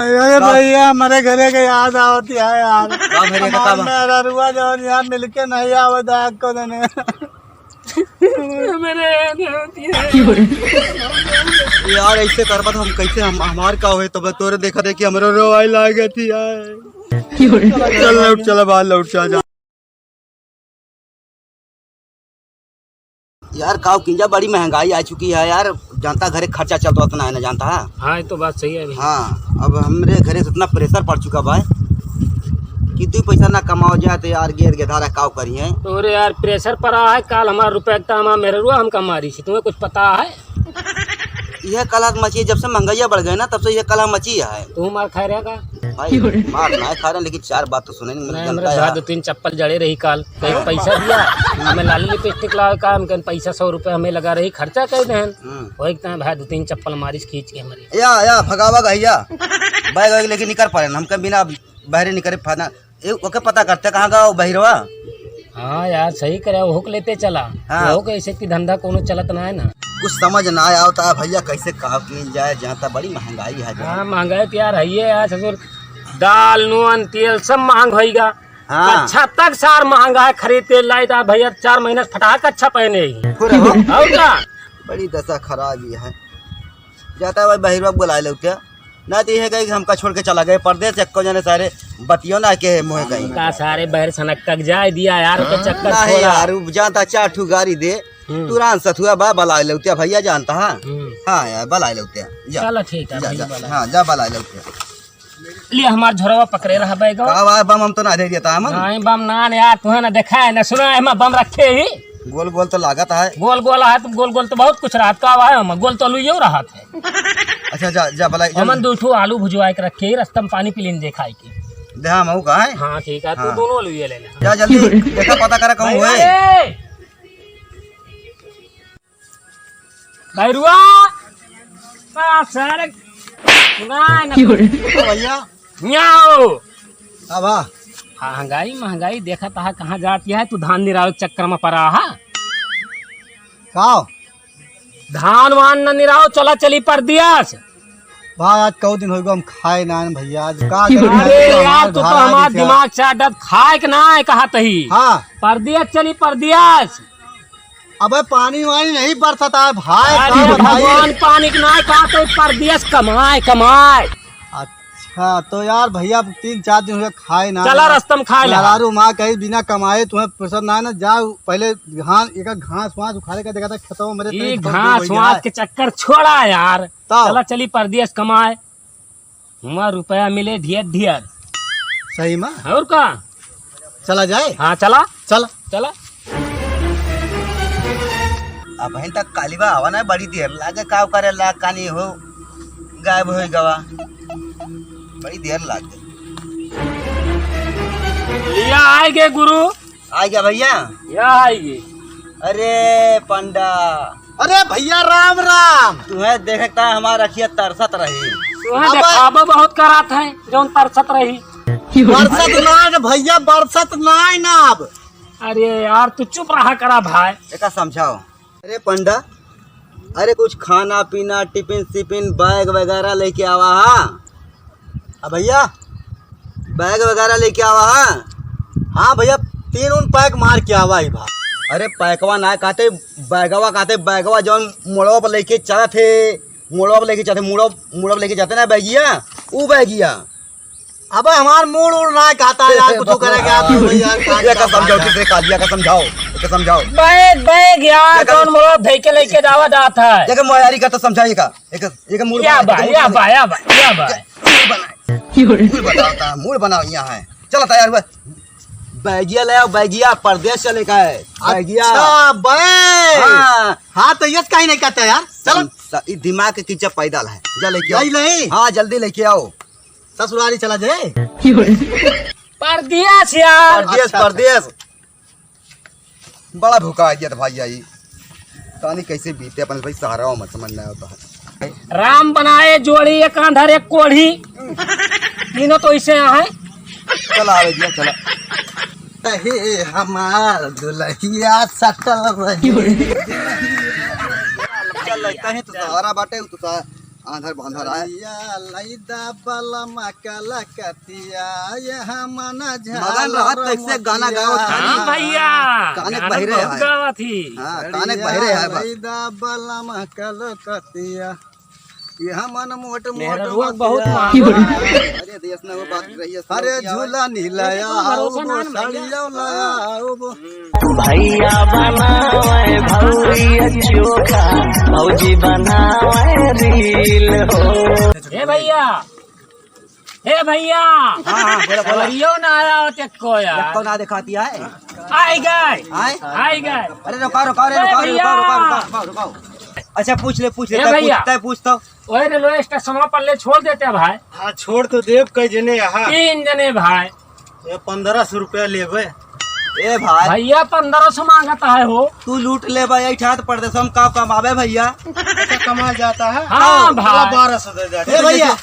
अरे भैया हमारे घरे के याद आवती है यार। मेरा रुआ जो यहाँ मिलके नहीं आवता को देने यार ऐसे करबत हम कैसे हमार का हुए तो तोरे देखा दे कि हमरो रोवाई लागे थी यार। चल बाहर लौट जा यार। काव किंजा बड़ी महंगाई आ चुकी है यार। जानता घरे खर्चा चलता उतना है ना जानता है। हाँ ये तो बात सही है। हाँ अब हमरे घरे से इतना प्रेशर पड़ चुका भाई कि तू पैसा ना कमाओ जाए तो यार गेर गेधारा काव करी है। तो रे यार प्रेशर पड़ा है। काल हमारा रुपया हमारा मेरे रुआ हम कमारी थी, तुम्हें कुछ पता है? यह कला मची जब से महंगाई बढ़ गए ना तब से यह कला मची है। तू मार खा रहा का भाई मार ना खा रहे लेकिन चार बात तो सुने नहीं। दो तीन चप्पल जड़े रही काल कहीं पैसा दिया हमें लाली लिपस्टिक लावे का हम पैसा 100 रुपया हमें लगा रही खर्चा कर दें वही भाई 2-3 चप्पल मारिश खींच के हमारी या भगावा गैया बैग वैग लेके निकल पड़े हम कभी बिना बहरे निकले फाना ओके पता करते कहाँ का बहिरवा। हाँ यार सही करे वो लेते चला। हाँ। वो कैसे की धंधा कोनो चलत ना है ना कुछ समझ ना आया होता है भैया कैसे कहा की जाए जहाँ बड़ी महंगाई है। हाँ महंगाई तो यार है यार ससुर दाल नून तेल सब महंग होगा। हाँ। अच्छा तक सार महंगा है खरीद तेल लाई था भैया 4 महीने फटाक अच्छा पहने बड़ी दशा खराब ही है। जाता है भाई बहिरवा बुला लो क्या ना तो है कि हमका छोड़ के चला गए परदेश चक्को जाने सारे बतियो ना के मुँह कहीं का सारे बहर सनक तक जाए दिया यार के चक्कर ना है यार जानता 4 ठू गाड़ी दे तुरंत सथुआ बा बला लौतिया भैया जानता है। हाँ यार बला लौतिया चलो ठीक है। हाँ जा बला लौतिया लिए हमार झोरवा पकड़े रहा बैगा बम हम तो ना दे देता है नहीं बम ना यार तुम्हें ना देखा है ना सुना है बम रखे ही गोल गोल तो लागत है। गोल गोल है तो गोल गोल तो बहुत कुछ रात का है गोल तो अलू रहा था। अच्छा जा जा बला हमन 2 ठो आलू भुजवा के रखे रास्ता में पानी पी लेने देखा की देहा मऊ का है। हाँ ठीक है तू दोनों अलू ले लेना जा जल्दी देखा पता करा कहूं है भैरुआ सर भैया न्याओ अब महंगाई देखा था कहाँ जाती है। तू धान निराव चक्कर में पड़ा है धान वान न निराव चला चली पर दिया भाई आज कौ दिन होगा हम खाए ना भैया आज का अरे यार तू तो हमारा दिमाग से अड्डा खाए के ना है कहा तही। हाँ परदिया चली परदियास अबे पानी वानी नहीं बरसता है भाई भगवान पानी के ना कहा तो परदियास कमाए। अच्छा तो यार भैया 3-4 दिन हुए खाए ना चला रस्तम खाए लारू माँ कहीं बिना कमाए तुम्हें पसंद ना ना जाओ पहले घास वास उखाड़े का देखा था खेतों मेरे घास वास के चक्कर छोड़ा यार चला चली परदेश कमाए हमारा रुपया मिले ढेर सही में और का चला जाए। हाँ चला चला अब तक कालीबा आवा ना बड़ी देर लागे काव करे ला कानी हो गायब हो गवा बड़ी देर लाग गई। लिया आएगे गुरु आ गया भैया या आएगी। अरे पंडा अरे भैया राम राम तुम्हें देखता हमारा रखिया तरसत रही देखाबो बहुत करात है जो तरसत रही बरसत ना भैया बरसत ना अब। अरे यार तू चुप रहा करा भाई एक समझाओ। अरे पंडा अरे कुछ खाना पीना टिफिन सिपिन बैग वगैरह लेके आवा है भैया बैग वगैरह लेके आवा है। हाँ भैया 3 पैक मार के आवा भाई। अरे पैकवा ना कहते बैगवा जौन मोड़वा पर लेके चला थे मोड़वा लेके जाते ना बैगिया वो बैगिया। अबे हमार मूड उड़ ना कहता है यार कुछ करेगा आप भैया का समझाओ किसने कालिया का समझाओ बैग यार कौन मोड़ धई के लेके जावा जाता है जगह मोयारी का तो समझाइएगा एक मूड बताता मूड बनाओ यहाँ है। चलो तैयार हुआ बैगिया ले आओ बैगिया परदेश चले का है बैगिया। हाँ तो ये कहीं नहीं कहता यार चलो दिमाग के कीचड़ पैदल है जा लेके आओ। नहीं हाँ जल्दी लेके आओ ससुराली चला जाए परदेश बड़ा भूखा गया था भाई आई कहानी कैसे बीते अपन भाई सहारा मत समझना होता है। राम बनाए जोड़ी एक आंधर एक कोढ़ी तीनों तो इसे है। चला आवे दिया चला हमार दुल्हिया सटल रही चल लगता है तो सहारा बाटे तो आंधर बांधर आए लैदा बलमा कलकतिया यहाँ मना मगन रहत तो इससे गाना गाओ हाँ भैया काने गाना बहिरे बहुत है। गावा थी। हाँ काने बहरे है बस। लैदा बलमा कलकतिया यहाँ मन मोट मेरा मोट रोग बहुत बतिया। मांगा है। अरे देश में वो बात रही है अरे झूला नीलाया भरोसा ना न भैया। साड़िया लाया भैया बनावे भौरिया चोखा भौजी बनावे रील हो। ए भैया ए भैया हाँ बोला बोला सवरियो ना आया होते को यार कौन आ दिखाती है आई गए आए आई गए। अरे रुकाओ रुकाओ रे ए रुकाओ भैया। रुकाओ रुकाओ अच्छा पूछ ले ए भैया। पूछ तो वही रेलवे स्टेशन पर ले छोड़ देते हैं भाई। हाँ छोड़ तो देव कई जने यहाँ 3 जने भाई। ये 1500 रुपया लेबे ए भाई भैया 1500 मांगता है हो। तू लूट ले भाई ऐठा तो परदेश हम का कमावे भैया अच्छा कमा जाता है हाँ भाई। 1200 दे जाते ए भैया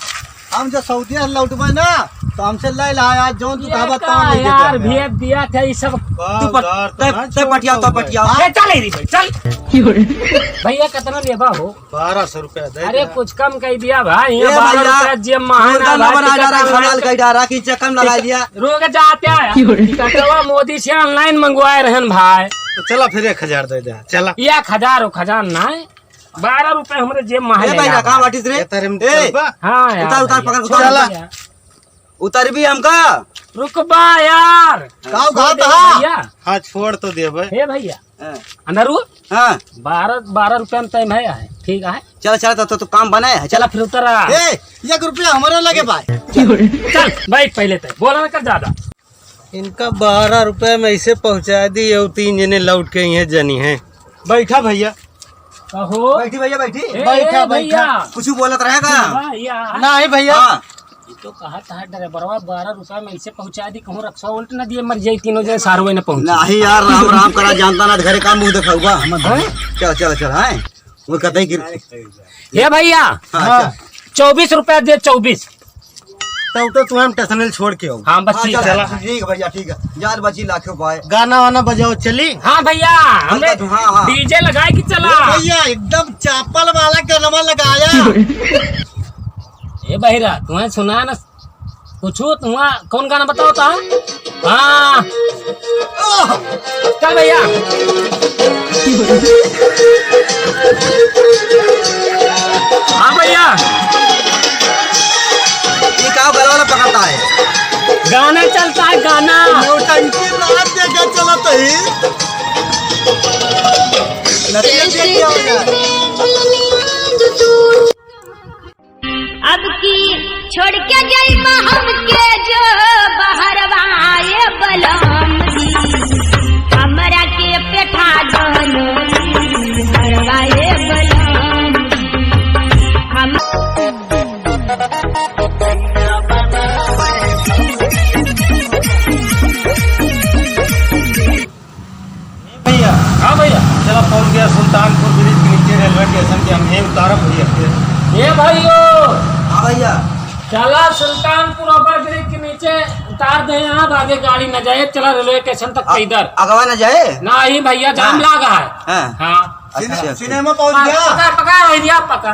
हम जो सऊदी लौटबे ना तो हमसे ले लाया जो तू ये कहबा का तौन ले यार भेज दिया था ये सब। ते पटिया तो पटिया ए, चल रे भाई चल। भैया कितना लेबा हो? 1200 रुपया दे अरे कुछ कम कह दिया भाई। ए यहाँ 12 भैया रुपया जेब महाना मुर्गा न बना जा रहा खलाल भाई। कई डारा की चक्कर लगा दिया रोग जाते हैं टिकटवा मोदी से ऑनलाइन मंगवाए रहन भाई। तो चला फिर 1000 दे दे चला 1000 ना 12 रुपए हमारे जेब ए महाना। भैया कहाँ बाटिस रे ये तारे में ए, चलबा हाँ यार उतार, उतार, भैया, पकड़, छोड़ उतार। भैया। उतर भी हमका रुकबा यार। गाँव छोड़ दे घात भैया। हाँ छोड़ तो देबे हे भैया हाँ, अंदर वो हाँ 12 रुपया में टाइम है ठीक है। चल चल तो काम बने है चला फिर उतर आ। ए 1 रुपया हमारे लगे भाई चल बैठ पहले तक बोला ना कर ज्यादा। इनका 12 रुपए में इसे पहुंचा दी और 3 जने लौट के यहाँ जनी है बैठा भैया कहो बैठी भैया बैठी ए, बैठा, भैया कुछ बोलत रहेगा भैया नहीं भैया हाँ ये तो कहा था ड्राइवरवा 12 रुपया में इसे पहुंचा दी कहूँ रक्षा उल्ट न दिए मर जाई तीनों जने सारवे न पहुंचे। नहीं यार राम राम करा जानता ना घरे काम मुंह दिखाऊगा चल चल चल हाँ वो कहते गिर हे भैया हाँ 24 रुपया दे 24। तो तुम्हें स्टेशन छोड़ के आओ हाँ बच्ची चल चला। ठीक है भैया ठीक है यार बची लाखों पाए गाना वाना बजाओ चली हाँ भैया हमने हाँ, हाँ। डीजे लगाए कि चला। भैया एकदम चापल वाला गाना लगाया ए बहिरा तुम्हें सुना ना पूछो तुम्हारा कौन गाना बताओ था। हाँ चल भैया हाँ भैया ये का गला वाला पकड़ता है गाना चलता है गाना। नौटंकी रात देखा चला तो ही अब की छोड़ के गई हमके जो बहरवाए बलम हमरा के पेठा दोनों बहरवाए बलम हम भैया हाँ भैया चला पहुंच गया सुल्तानपुर ब्रिज के नीचे रेलवे स्टेशन के हम यहीं उतारा भैया फिर ये भाइयों हाँ भैया चला सुल्तानपुर ओवर ब्रिज के नीचे उतार दे यहाँ आगे गाड़ी न जाए। चला रेलवे स्टेशन तक के इधर अगवा न जाए ना ही भैया जाम हाँ। लगा है। हाँ। हाँ अच्छा सिनेमा पहुंच गया पका पका हिरिया पका।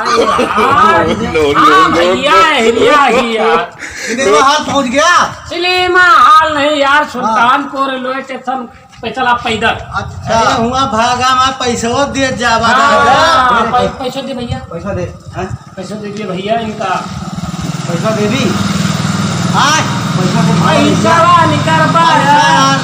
हाँ भैया हिरिया ही यार सिनेमा हॉल पहुंच गया सिनेमा हॉल नहीं यार सुल्तानपुर रेलवे स्टेशन पे चला पैदल। अच्छा हुआ भागा में पैसा दे जावा पैसा दे भैया पैसा दे हाँ? पैसा दीजिए भैया इनका पैसा दे दी हाँ पैसा निकलवा यार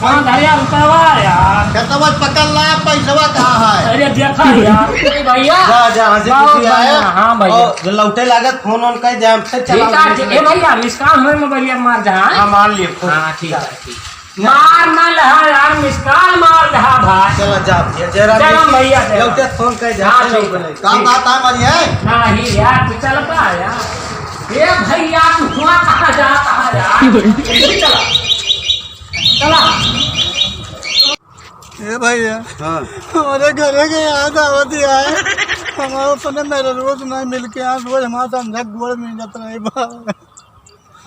कहाँ धरिया रुपया यार। कहता पकड़ ला पैसा कहाँ है अरे देखा यार भैया जहाँ से बहुत खुशी आया बढ़िया, हाँ भैया और जो लौटे लागत फोन ऑन कर जाम से ठीक है ए भैया मिसकाल हमें मोबाइल मार जहाँ। हाँ मान लिए फोन हाँ ठीक है ठीक मार ना लहा यार मिसकाल मार लहा भाई। चलो जा भैया जरा चलो भैया चलो। लौटे फोन कर जा हाँ, ठीक है। काम बात है मारी है नहीं यार तू चल पा यार। ये भैया तू हुआ कहाँ जा जल्दी चला चला। ए भैया हाँ हमारे घरे के याद आवती है हमारे अपने मेरे रोज नहीं मिल के यहाँ रोज हमारा अंधा गोड़ मिल जाता नहीं बा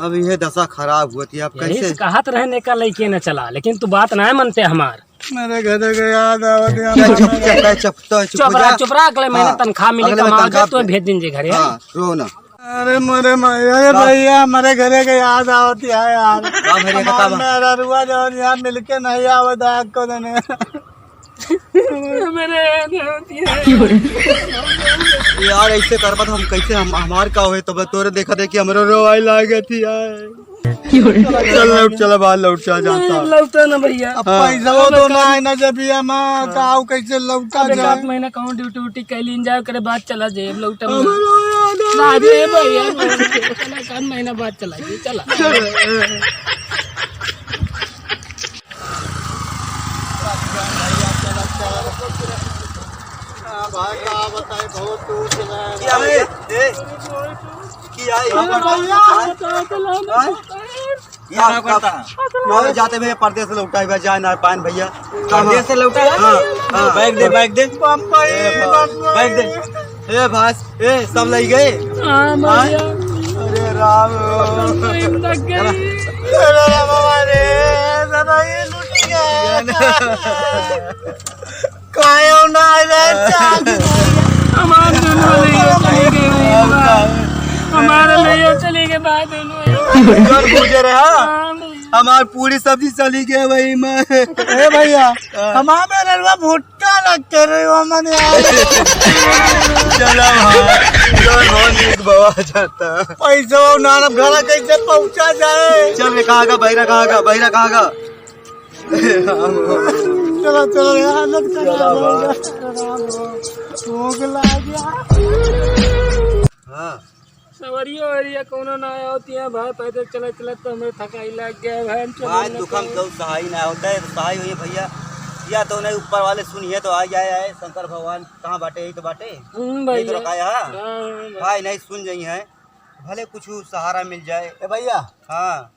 अब ये दशा खराब होती है अब यही कैसे कहत रहने का लड़के न चला लेकिन तू बात ना मानते हमार। मेरे घर के याद आवत है चुप रहा, अगले महीने तनख्वाह मिलेगा, मांगे तो भेज दीजिए घर। हाँ रो ना। अरे मरे भैया हमारे घरे के याद आवती है यार। मेरा रुआ जो यहाँ मिलके नहीं आवत है को देने। यार ऐसे करबा तो हम कैसे हमार का हुए तो तोरे देखा देखी हमरो रोवाई लागे थी यार। चल लौट चल बाहर लौट जा जाता लौटा ना भैया, अब पैसा वो तो ना है ना जब ये माँ काऊ कैसे लौटा जाए। 7 महीना कहूँ ड्यूटी कैली एंजॉय करे बाद चला जाए लौटा भैया, 7 महीना बाद चला जाए। चला भाई का बताए बहुत दूर चला है। क्या है जाते भैया परदेश से लौटा है जाए ना पान भैया परदेश से लौटा। बैग दे बैग दे बैग दे। ए भास ए सब लग गए। अरे राम हमारे लिए चली गए बात गुजर हमार पूरी सब्जी चली गई वही में। ए भैया हमारे रलवा भुट्टा लग के रहे हो मैंने। चला बहुत जाता पैसा नानब घर कैसे पहुंचा जाए। चल कहाँ का बहिरा कहाँ का बहिरा कहाँ का। चलो चलो हालत भूख गया। हाँ सवरिया वरिया कोनो ना होती है भाई, पैदल चला चला तो हमें थकाई लग गया भाई दुखम तो सहाय ना होता है सहाय हुई भैया या तो नहीं ऊपर वाले सुनिए तो आ जाए आए शंकर भगवान कहाँ बाटे यही तो बाटे यही तो रखाया भाई नहीं सुन जाई है भले कुछ सहारा मिल जाए। ए भैया हाँ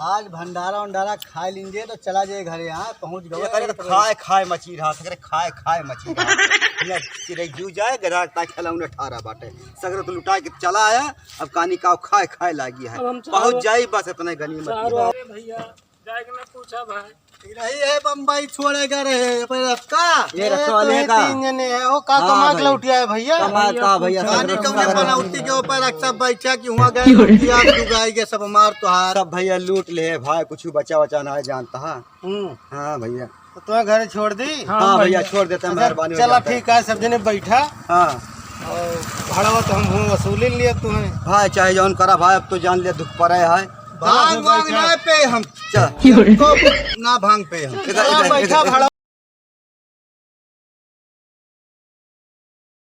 आज भंडारा उंडारा खा लीजिए तो चला जाए घर। यहाँ पहुँच ये करे तो खाए खाए मची रहा सगरे खाए खाए मची रहा चिड़ै जू जाए गधा खिलौने ठारा बाटे सगरे तो लुटा के चला आया अब कहानी का खाए खाए लागी है पहुँच जाई बस इतने गनीमत। भैया जाके मैं पूछा भाई नहीं है बम्बई छोड़ेगा रहे रस्का ये रस्का वाले का 3 जने है वो का कमा के लौटिया है भैया। कमाल का भैया कहानी कौने बनौती के ऊपर सब बैठा कि वहाँ गए लुटिया डुगाई के सब मार तो हार सब भैया लूट ले भाई कुछ बचा बचा ना जानता है। हाँ भैया तो तुम्हें घर छोड़ दी। हाँ भैया छोड़ देते हैं मेहरबानी चला ठीक है सब जने बैठा हाँ और भाड़ा तो हम वसूली लिया तुम्हें भाई चाहे जौन करा भाई अब तो जान लिया दुख पड़े है भांग वांग ना पे हम चल ना भांग पे हम इधर बैठा भाड़ा